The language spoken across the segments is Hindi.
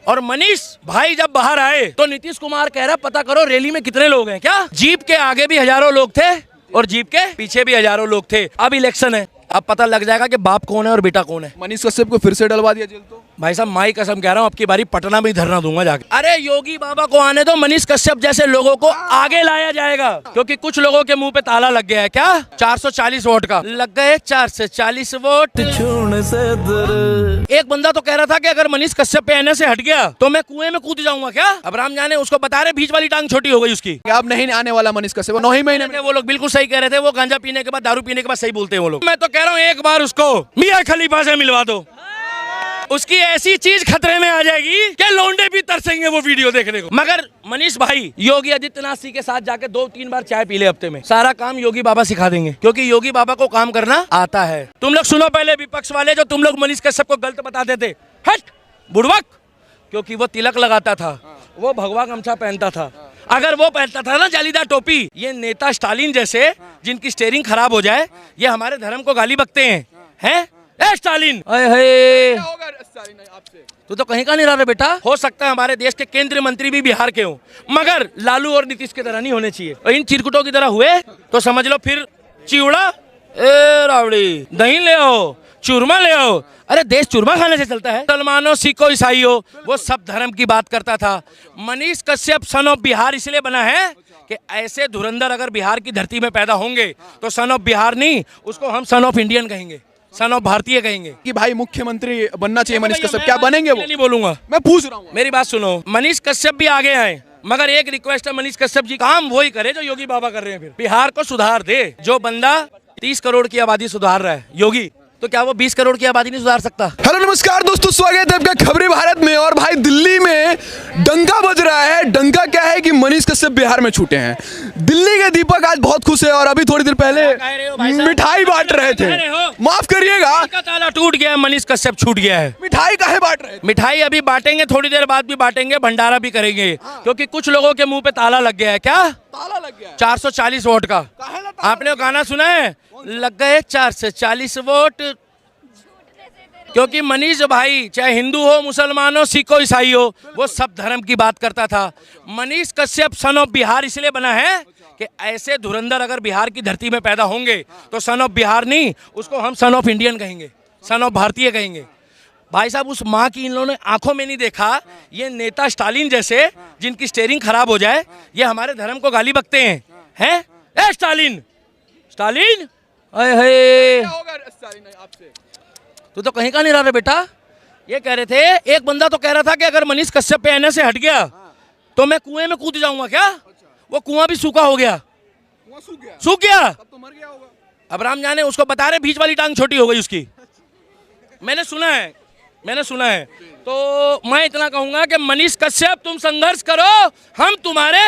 और मनीष भाई जब बाहर आए तो नीतीश कुमार कह रहा पता करो रैली में कितने लोग हैं। क्या जीप के आगे भी हजारों लोग थे और जीप के पीछे भी हजारों लोग थे। अब इलेक्शन है, अब पता लग जाएगा कि बाप कौन है और बेटा कौन है। मनीष कश्यप को फिर से डलवा दिया जेल। तो भाई साहब माई कसम कह रहा हूँ, अब की बारी पटना में ही धरना दूंगा जाके। अरे योगी बाबा को आने दो, मनीष कश्यप जैसे लोगों को आगे लाया जाएगा, क्योंकि कुछ लोगों के मुंह पे ताला लग गया है। क्या 440 वोट का लग गए, 440 वोट। एक बंदा तो कह रहा था कि अगर मनीष कश्यप पे आने से हट गया तो मैं कुएं में कूद जाऊंगा। क्या अब राम जाने, उसको बता रहे बीच वाली टांग छोटी हो गई उसकी। अब नहीं आने वाला मनीष कश्यप 9 ही महीने में। वो लोग बिल्कुल सही कह रहे थे, वो गांजा पीने के बाद, दारू पीने के बाद सही बोलते हैं वो लोग। मैं तो कह रहा हूँ एक बार उसको मियां खलीफा से मिलवा दो, उसकी ऐसी चीज खतरे में आ जाएगी कि लौंडे भी तरसेंगे वो वीडियो देखने को। मगर मनीष भाई योगी आदित्यनाथ जी के साथ जाके 2-3 बार चाय पी ले हफ्ते में, सारा काम योगी बाबा सिखा देंगे, क्योंकि योगी बाबा को काम करना आता है। तुम लोग सुनो पहले, विपक्ष वाले जो तुम लोग मनीष कश्यप को गलत बताते थे, हट बुड़वक, क्योंकि वो तिलक लगाता था, वो भगवा गमछा पहनता था। अगर वो पहनता था ना जालीदार टोपी, ये नेता स्टालिन जैसे जिनकी स्टीयरिंग खराब हो जाए, ये हमारे धर्म को गाली बकते हैं। स्टालिन तू तो कहीं का नहीं रहा रे बेटा। हो सकता है हमारे देश के केंद्रीय मंत्री भी बिहार के हों, मगर लालू और नीतीश की तरह नहीं होने चाहिए। और इन चिरकुटों की तरह हुए तो समझ लो फिर चिवड़ा, ए रावड़ी, दही ले आओ, चूरमा ले आओ। अरे देश चूरमा खाने से चलता है। मुसलमानों, सिखों, ईसाइयों, वो सब धर्म की बात करता था। मनीष कश्यप सन ऑफ बिहार इसलिए बना है कि ऐसे धुरंधर अगर बिहार की धरती में पैदा होंगे तो सन ऑफ बिहार नहीं, उसको हम सन ऑफ इंडियन कहेंगे, सन ऑफ भारतीय कहेंगे। कि भाई मुख्यमंत्री बनना चाहिए मनीष कश्यप, क्या बनेंगे वो? नहीं बोलूंगा, मैं पूछ रहा हूँ। मेरी बात सुनो, मनीष कश्यप भी आगे आए, मगर एक रिक्वेस्ट है, मनीष कश्यप जी काम वही करे जो योगी बाबा कर रहे हैं। फिर बिहार को सुधार दे। जो बंदा 30 करोड़ की आबादी सुधार रहा है योगी, तो क्या वो 20 करोड़ की आबादी नहीं सुधार सकता? हेलो नमस्कार दोस्तों, स्वागत है आपका खबरी भारत में। और भाई दिल्ली में डंका बज रहा है। डंका क्या है कि मनीष कश्यप बिहार में छूटे हैं। दिल्ली के दीपक आज बहुत खुश है और अभी थोड़ी देर पहले मिठाई बांट रहे थे। माफ करिएगा, ताला टूट गया, मनीष कश्यप छूट गया है। मिठाई काहे बांट रहे थे? मिठाई अभी बांटेंगे, थोड़ी देर बाद भी बांटेंगे, भंडारा भी करेंगे, क्योंकि कुछ लोगों के मुंह पे ताला लग गया है। क्या ताला लग गया? 440 वोट का। आपने वो गाना सुना है, लग गए 440 वोट। क्योंकि मनीष भाई चाहे हिंदू हो, मुसलमान हो, सिख हो, ईसाई हो, वो सब धर्म की बात करता था। मनीष कश्यप सन ऑफ बिहार इसलिए बना है कि ऐसे धुरंधर अगर बिहार की धरती में पैदा होंगे तो सन ऑफ बिहार नहीं, उसको हम सन ऑफ इंडियन कहेंगे, सन ऑफ भारतीय कहेंगे। भाई साहब उस माँ की इन लोगों ने आंखों में नहीं देखा, ये नेता स्टालिन जैसे जिनकी स्टीयरिंग खराब हो जाए, ये हमारे धर्म को गाली बकते हैं। स्टालिन, स्टालिन, तू तो कहीं का नहीं रहा रे बेटा। ये कह रहे थे, एक बंदा तो कह रहा था कि अगर मनीष कश्यप पे आने से हट गया तो मैं कुएं में कूद जाऊंगा। क्या वो कुआं भी सूखा हो गया, सूख गया, तब तो मर गया होगा। अब राम जाने, उसको बता रहे बीच वाली टांग छोटी हो गई उसकी। मैंने सुना है। तो मैं इतना कहूंगा कि मनीष कश्यप तुम संघर्ष करो, हम तुम्हारे।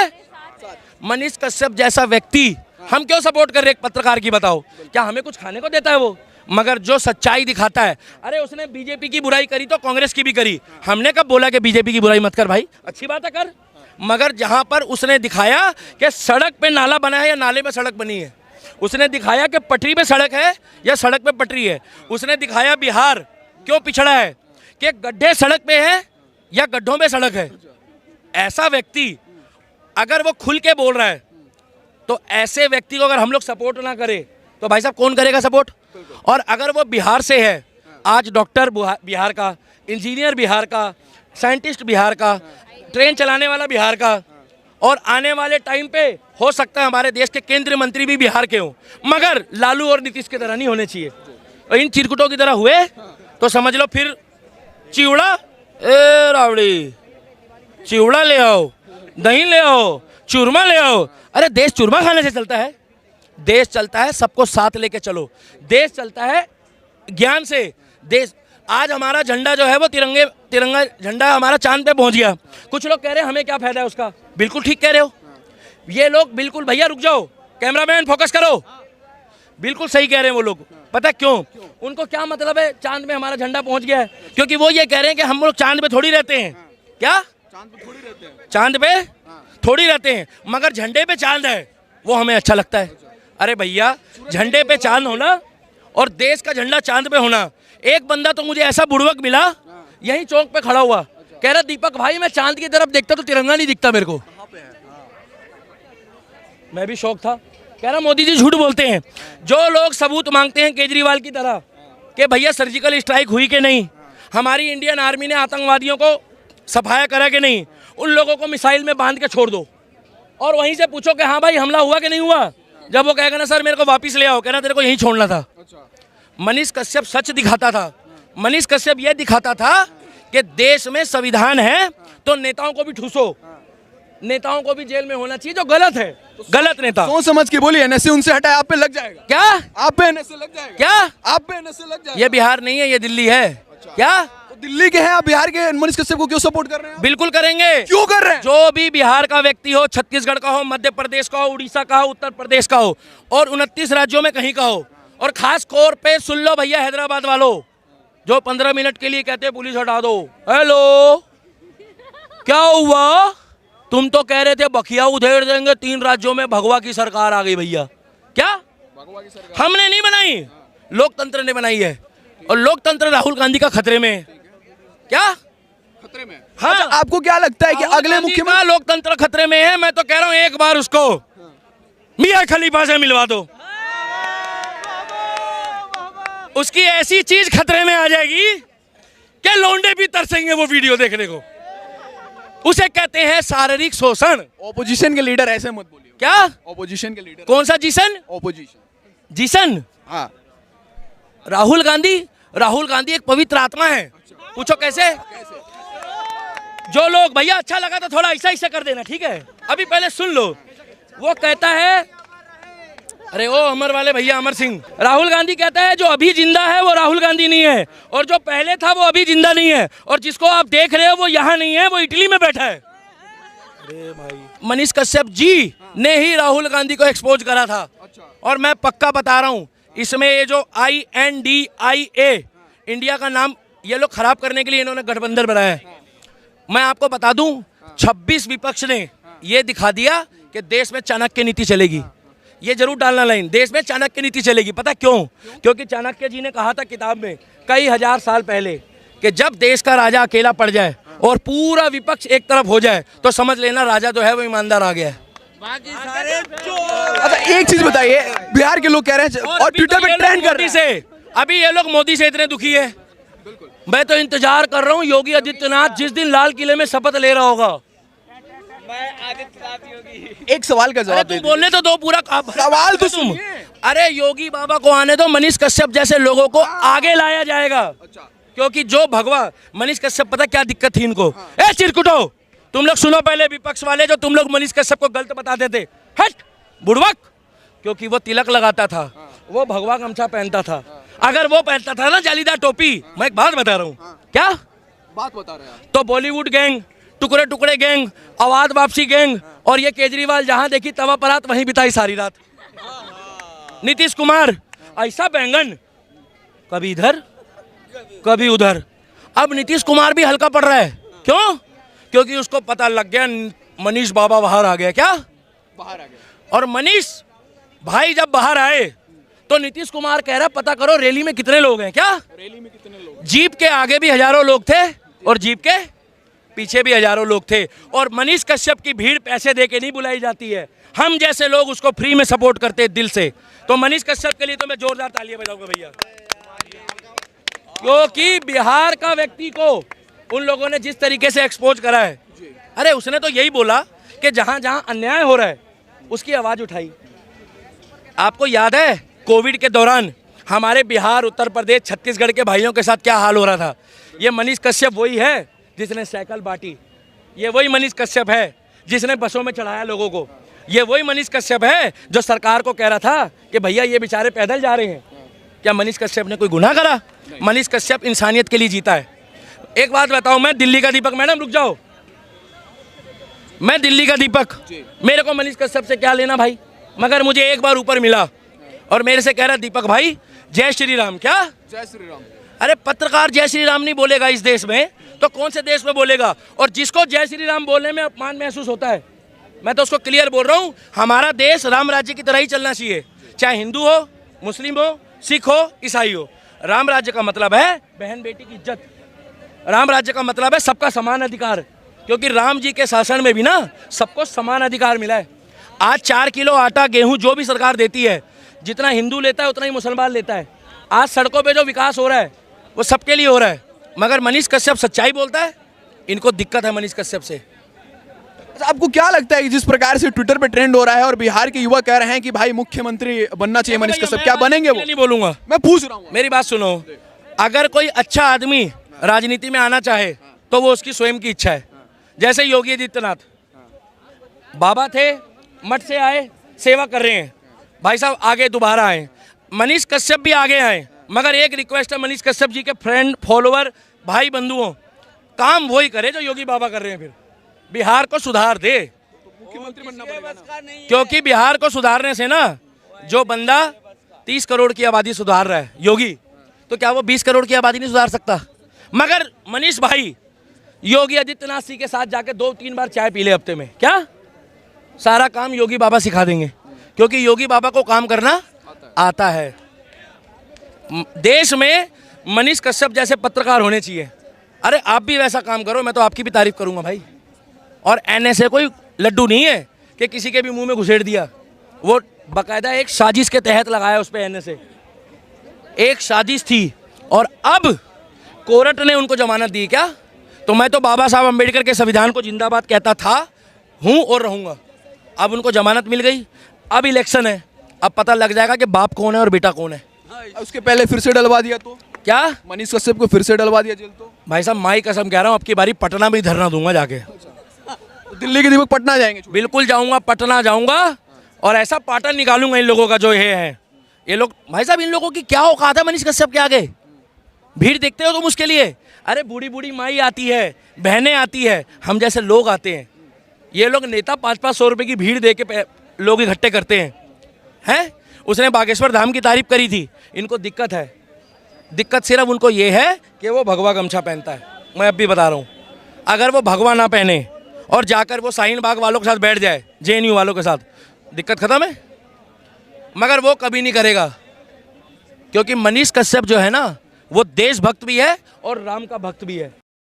मनीष कश्यप जैसा व्यक्ति हम क्यों सपोर्ट कर रहे एक पत्रकार की, बताओ? क्या हमें कुछ खाने को देता है वो? मगर जो सच्चाई दिखाता है, अरे उसने बीजेपी की बुराई करी तो कांग्रेस की भी करी। हमने कब बोला कि बीजेपी की बुराई मत कर भाई, अच्छी बात है कर। मगर जहां पर उसने दिखाया कि सड़क पे नाला बना है या नाले पे सड़क बनी है, उसने दिखाया कि पटरी पे सड़क है या सड़क पे पटरी है, उसने दिखाया बिहार क्यों पिछड़ा है, कि गड्ढे सड़क पे है या गड्ढों में सड़क है। ऐसा व्यक्ति अगर वो खुल के बोल रहा है, तो ऐसे व्यक्ति को अगर हम लोग सपोर्ट ना करें तो भाई साहब कौन करेगा सपोर्ट? और अगर वो बिहार से है, आज डॉक्टर बिहार का, इंजीनियर बिहार का, साइंटिस्ट बिहार का, ट्रेन चलाने वाला बिहार का, और आने वाले टाइम पे हो सकता है हमारे देश के केंद्रीय मंत्री भी बिहार के हों, मगर लालू और नीतीश की तरह नहीं होने चाहिए। और इन चिरकुटों की तरह हुए तो समझ लो फिर चिवड़ा, ए रावड़ी, चिवड़ा ले आओ, दही ले आओ, चूरमा ले आओ। अरे देश चूरमा खाने से चलता है। देश चलता है सबको साथ लेके चलो, देश चलता है ज्ञान से। देश आज हमारा झंडा जो है वो तिरंगा झंडा हमारा चांद पे पहुंच गया। कुछ लोग कह रहे हैं हमें क्या फायदा है उसका, बिल्कुल ठीक कह रहे हो ये लोग, बिल्कुल भैया रुक जाओ, कैमरामैन फोकस करो, बिल्कुल सही कह रहे हैं वो लोग। पता क्यों? उनको क्या मतलब है चांद में हमारा झंडा पहुंच गया है? क्योंकि वो ये कह रहे हैं कि हम लोग चांद पे थोड़ी रहते हैं। क्या चांद पे थोड़ी रहते हैं? चांद पे थोड़ी रहते हैं, मगर झंडे पे चांद है वो हमें अच्छा लगता है। अरे भैया झंडे पे चांद होना और देश का झंडा चांद पे होना। एक बंदा तो मुझे ऐसा बुड़वक मिला, यही चौक पे खड़ा हुआ, कह रहा दीपक भाई मैं चांद की तरफ देखता तो तिरंगा नहीं दिखता मेरे को। मैं भी शौक था। कह रहा मोदी जी झूठ बोलते हैं। जो लोग सबूत मांगते हैं केजरीवाल की तरह कि भैया सर्जिकल स्ट्राइक हुई कि नहीं, हमारी इंडियन आर्मी ने आतंकवादियों को सफाया करा कि नहीं, उन लोगों को मिसाइल में बांध के छोड़ दो और वहीं से पूछो कि हाँ भाई हमला हुआ कि नहीं हुआ। जब वो कहेगा ना सर मेरे को वापस ले आओ, कहना तेरे को यहीं छोड़ना था। मनीष कश्यप सच दिखाता था। मनीष कश्यप ये दिखाता था कि देश में संविधान है तो नेताओं को भी ठूसो, नेताओं को भी जेल में होना चाहिए जो गलत है। गलत नेता सोच समझ के बोलिए, एनएसए उनसे हटाए, आप पे लग जाएगा। क्या आप पे एनएसए लग जाएगा? क्या आप पे एनएसए लग जाएगा? ये बिहार नहीं है, ये दिल्ली है। क्या तो दिल्ली के हैं आप, बिहार के मनीष कश्यप को क्यों सपोर्ट कर रहे हैं? बिल्कुल करेंगे। क्यों कर रहे हैं? जो भी बिहार का व्यक्ति हो, छत्तीसगढ़ का हो, मध्य प्रदेश का हो, उड़ीसा का हो, उत्तर प्रदेश का हो और 29 राज्यों में कहीं का हो, और खास तौर पे सुन लो भैया हैदराबाद वालों, जो 15 मिनट के लिए कहते हैं पुलिस हटा दो। हेलो, क्या हुआ? तुम तो कह रहे थे बखिया उधेड़ देंगे, 3 राज्यों में भगवा की सरकार आ गई भैया। क्या भगवा की सरकार हमने नहीं बनाई, लोकतंत्र ने बनाई है। और लोकतंत्र राहुल गांधी का खतरे में है। क्या खतरे में? हाँ, अच्छा, आपको क्या लगता है कि अगले मुख्यमंत्री? लोकतंत्र खतरे में है। मैं तो कह रहा हूँ एक बार उसको मियां खलीफा से मिलवा दो, उसकी ऐसी चीज खतरे में आ जाएगी कि लौंडे भी तरसेंगे वो वीडियो देखने को। उसे कहते हैं शारीरिक शोषण। ऑपोजिशन के लीडर ऐसे मत बोलिए। क्या ऑपोजिशन के लीडर? कौन सा जिसन? ऑपोजिशन जिसन? हाँ। राहुल गांधी, राहुल गांधी एक पवित्र आत्मा है। पूछो कैसे? जो लोग भैया अच्छा लगा तो थोड़ा ऐसा ऐसा कर देना, ठीक है? अभी पहले सुन लो। वो कहता है, अरे ओ अमर वाले भैया, अमर सिंह, राहुल गांधी कहता है जो अभी जिंदा है वो राहुल गांधी नहीं है, और जो पहले था वो अभी जिंदा नहीं है, और जिसको आप देख रहे हो वो यहाँ नहीं है, वो इटली में बैठा है। अरे भाई, मनीष कश्यप जी ने ही राहुल गांधी को एक्सपोज करा था। और मैं पक्का बता रहा हूँ, इसमें ये जो INDIA इंडिया का नाम ये लोग खराब करने के लिए इन्होंने गठबंधन बनाया है। मैं आपको बता दूं, 26 विपक्ष ने ये दिखा दिया कि देश में चाणक्य नीति चलेगी। ये जरूर डालना लाइन, देश में चाणक्य नीति चलेगी। पता क्यों? क्योंकि चाणक्य जी ने कहा था किताब में कई हजार साल पहले कि जब देश का राजा अकेला पड़ जाए और पूरा विपक्ष एक तरफ हो जाए तो समझ लेना राजा जो है वो ईमानदार आ गया है। बाकी सारे अच्छा, एक चीज बताइए, बिहार के लोग कह रहे हैं और ट्विटर पे ट्रेंड कर रहे हैं, अभी ये लोग मोदी से इतने दुखी है। मैं तो इंतजार कर रहा हूँ योगी आदित्यनाथ जिस दिन लाल किले में शपथ ले रहा होगा। मैं आदित्यनाथ योगी। एक सवाल का जवाब दे बोलने तो दो पूरा सवाल तो तुम। अरे योगी बाबा को आने दो, मनीष कश्यप जैसे लोगों को आगे लाया जाएगा। क्योंकि जो भगवा मनीष कश्यप, पता क्या दिक्कत थी इनको? ए चिरकुटो, तुम लोग सुनो पहले, विपक्ष वाले जो तुम लोग मनीष कश्यप को गलत बताते थे, हट बुड़वक, क्योंकि वो तिलक लगाता था, वो भगवा गमछा पहनता था। अगर वो पहनता था ना जालीदार टोपी, मैं एक बात बता रहा हूँ, क्या बात बता रहे हैं, तो बॉलीवुड गैंग, टुकड़े टुकड़े गैंग, आवाज वापसी गैंग, और ये केजरीवाल जहां देखी तवा परात वहीं बिताई सारी रात। नीतीश कुमार ऐसा बैंगन, कभी इधर कभी उधर। अब नीतीश कुमार भी हल्का पड़ रहा है। क्यों? क्योंकि उसको पता लग गया मनीष बाबा बाहर आ गया। क्या बाहर आ गए? और मनीष भाई जब बाहर आए तो नीतीश कुमार कह रहा पता करो रैली में कितने लोग हैं। क्या रैली में कितने लोग? जीप के आगे भी हजारों लोग थे और जीप के पीछे भी हजारों लोग थे। और मनीष कश्यप की भीड़ पैसे दे के नहीं बुलाई जाती है, हम जैसे लोग उसको फ्री में सपोर्ट करते हैं दिल से। तो मनीष कश्यप के लिए तो मैं जोरदार तालियां बजाऊंगा भैया, क्योंकि बिहार का व्यक्ति को उन लोगों ने जिस तरीके से एक्सपोज करा है। अरे उसने तो यही बोला कि जहां जहां अन्याय हो रहा है उसकी आवाज उठाई। आपको याद है कोविड के दौरान हमारे बिहार, उत्तर प्रदेश, छत्तीसगढ़ के भाइयों के साथ क्या हाल हो रहा था? ये मनीष कश्यप वही है जिसने साइकिल बांटी, ये वही मनीष कश्यप है जिसने बसों में चढ़ाया लोगों को, ये वही मनीष कश्यप है जो सरकार को कह रहा था कि भैया ये बेचारे पैदल जा रहे हैं। क्या मनीष कश्यप ने कोई गुनाह करा? मनीष कश्यप इंसानियत के लिए जीता है। एक बात बताऊं, मैं दिल्ली का दीपक, मैडम रुक जाओ, मैं दिल्ली का दीपक, मेरे को मनीष कश्यप से क्या लेना भाई? मगर मुझे एक बार ऊपर मिला और मेरे से कह रहा दीपक भाई जय श्री राम। क्या जय श्री राम? अरे पत्रकार जय श्री राम नहीं बोलेगा इस देश में तो कौन से देश में बोलेगा? और जिसको जय श्री राम बोलने में अपमान महसूस होता है, मैं तो उसको क्लियर बोल रहा हूँ, हमारा देश राम राज्य की तरह ही चलना चाहिए, चाहे हिंदू हो, मुस्लिम हो, सिख हो, ईसाई हो। राम राज्य का मतलब है बहन बेटी की इज्जत, राम राज्य का मतलब है सबका समान अधिकार, क्योंकि राम जी के शासन में भी ना सबको समान अधिकार मिला है। आज 4 किलो आटा गेहूं जो भी सरकार देती है, जितना हिंदू लेता है उतना ही मुसलमान लेता है। आज सड़कों पे जो विकास हो रहा है वो सबके लिए हो रहा है, मगर मनीष कश्यप सच्चाई बोलता है, इनको दिक्कत है मनीष कश्यप से। आपको क्या लगता है कि जिस प्रकार से ट्विटर पे ट्रेंड हो रहा है और बिहार के युवा कह रहे हैं कि भाई मुख्यमंत्री बनना चाहिए मनीष कश्यप, क्या बनेंगे वो? नहीं बोलूंगा, मैं पूछ रहा हूँ। मेरी बात सुनो, अगर कोई अच्छा आदमी राजनीति में आना चाहे तो वो उसकी स्वयं की इच्छा है। जैसे योगी आदित्यनाथ बाबा थे, मठ से आए, सेवा कर रहे हैं, भाई साहब आगे दोबारा आए। मनीष कश्यप भी आगे आए, मगर एक रिक्वेस्ट है मनीष कश्यप जी के फ्रेंड फॉलोअर भाई बंधुओं, काम वही करे जो योगी बाबा कर रहे हैं। फिर बिहार को सुधार दे, मुख्यमंत्री बनना पड़ेगा ना। क्योंकि बिहार को सुधारने से ना, जो बंदा 30 करोड़ की आबादी सुधार रहा है योगी, तो क्या वो 20 करोड़ की आबादी नहीं सुधार सकता? मगर मनीष भाई योगी आदित्यनाथ जी के साथ जाके 2-3 बार चाय पी ले हफ्ते में, क्या सारा काम योगी बाबा सिखा देंगे, क्योंकि योगी बाबा को काम करना आता है। देश में मनीष कश्यप जैसे पत्रकार होने चाहिए। अरे आप भी वैसा काम करो, मैं तो आपकी भी तारीफ करूंगा भाई। और एनएसए कोई लड्डू नहीं है कि किसी के भी मुंह में घुसेड़ दिया, वो बाकायदा एक साजिश के तहत लगाया उस पर एनएसए, एक साजिश थी। और अब कोर्ट ने उनको जमानत दी क्या? तो मैं तो बाबा साहब अम्बेडकर के संविधान को जिंदाबाद कहता था, हूँ और रहूँगा। अब उनको जमानत मिल गई, अब इलेक्शन है, अब पता लग जाएगा कि बाप कौन है और बेटा कौन है। उसके पहले फिर से डलवा दिया तो क्या मनीष कश्यप को फिर से डलवा दिया जेल तो? भाई साहब माई कसम कह रहा हूँ, अब की बारी पटना में ही धरना दूंगा जाके। दिल्ली के दीपक पटना जाएंगे? बिल्कुल जाऊंगा, पटना जाऊंगा और ऐसा पाटन निकालूंगा इन लोगों का जो ये है। ये लोग भाई साहब, इन लोगों की क्या औकात है मनीष कश्यप के आगे? भीड़ देखते हो तुम उसके लिए? अरे बूढ़ी बूढ़ी माई आती है, बहनें आती है, हम जैसे लोग आते हैं। ये लोग नेता 500-500 रुपए की भीड़ दे के लोग इकट्ठे करते हैं। उसने बागेश्वर धाम की तारीफ करी थी। इनको दिक्कत है, दिक्कत सिर्फ उनको ये है कि वो भगवा गमछा पहनता है। मैं अब भी बता रहा हूँ, अगर वो भगवा ना पहने और जाकर वो शाहीन बाग वालों के साथ बैठ जाए, जेएनयू वालों के साथ, दिक्कत खत्म है। मगर वो कभी नहीं करेगा, क्योंकि मनीष कश्यप जो है ना, वो देशभक्त भी है और राम का भक्त भी है।